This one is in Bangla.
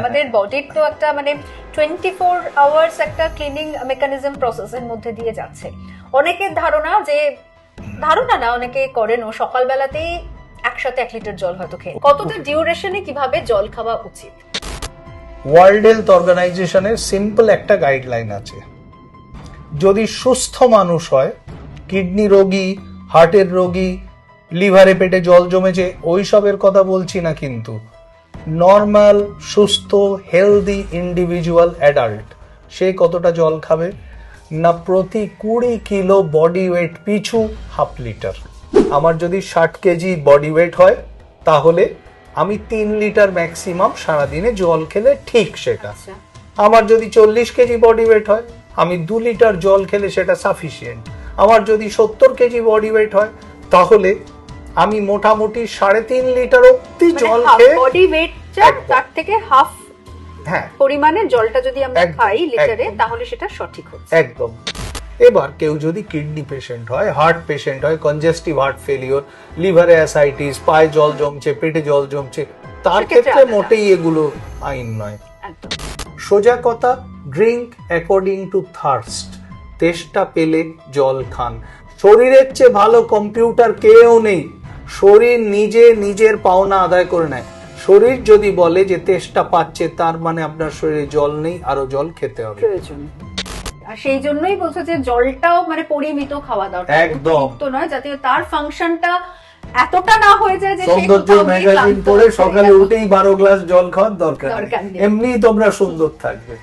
আমাদের বডির তো একটা মানে 24 আওয়ার্স একটা ক্লিনিং মেকানিজম প্রসেসের মধ্যে দিয়ে যাচ্ছে। অনেকের ধারণা না, অনেকে করেন ও সকালবেলাতেই একসাথে 1 লিটার জল হয়তো খেয়ে, কতটা ডিউরেশনে কিভাবে জল খাওয়া উচিত? ওয়ার্ল্ড হেলথ অর্গানাইজেশনের সিম্পল একটা গাইডলাইন আছে। যদি সুস্থ মানুষ হয়, কিডনি রোগী, হার্টের রোগী, লিভারে পেটে জল জমেছে, ওইসবের কথা বলছি না, কিন্তু নর্মাল সুস্থ হেলদি ইন্ডিভিজুয়াল অ্যাডাল্ট সে কতটা জল খাবে না, প্রতি 20 কিলো বডি ওয়েট পিছু 1/2 লিটার। আমার যদি 60 কেজি বডি ওয়েট হয় তাহলে আমি 3 লিটার ম্যাক্সিমাম সারাদিনে জল খেলে ঠিক সেটা। আমার যদি 40 কেজি বডি ওয়েট হয় আমি 2 লিটার জল খেলে সেটা সাফিসিয়েন্ট। আমার যদি 70 কেজি বডি ওয়েট হয় তাহলে আমি মোটামুটি 3.5 লিটার অব্দি জল খেয়ে, বডি ওয়েট তার থেকে হাফ পরিমাণের জলটা যদি আমরা খাই লিটারে, তাহলে সেটা সঠিক হচ্ছে। একদম। এবার কেউ যদি কিডনি পেশেন্ট হয়, হার্ট পেশেন্ট হয়, কনজেস্টিভ হার্ট ফেলিওর, লিভারে অ্যাসাইটিস, পায়ে জল জমছে, পেটে জল জমছে, তার ক্ষেত্রে মোটেই এগুলো আইন নয়। সোজা কথা, ড্রিঙ্ক অ্যাকর্ডিং টু থার্স্ট। তেষ্টা পেলে জল খান। শরীরের চেয়ে ভালো কম্পিউটার কেউ নেই। শরীর নিজে নিজের পাওনা আদায় করে নেয়। শরীর যদি বলে যে তেষ্টা পাচ্ছে, তার মানে আপনার শরীরে জল নেই, আরো জল খেতে হবে। আর সেই জন্যই বলছো যে জলটাও মানে পরিমিত খাওয়া দরকার, একদম তো নয়, যাতে তার ফাংশনটা এতটা না হয়ে যায় যে সৌন্দর্য ম্যাগাজিন পড়ে সকালে উঠেই 12 গ্লাস জল খাওয়ার দরকার। এমনি তোমরা সুন্দর থাকবে।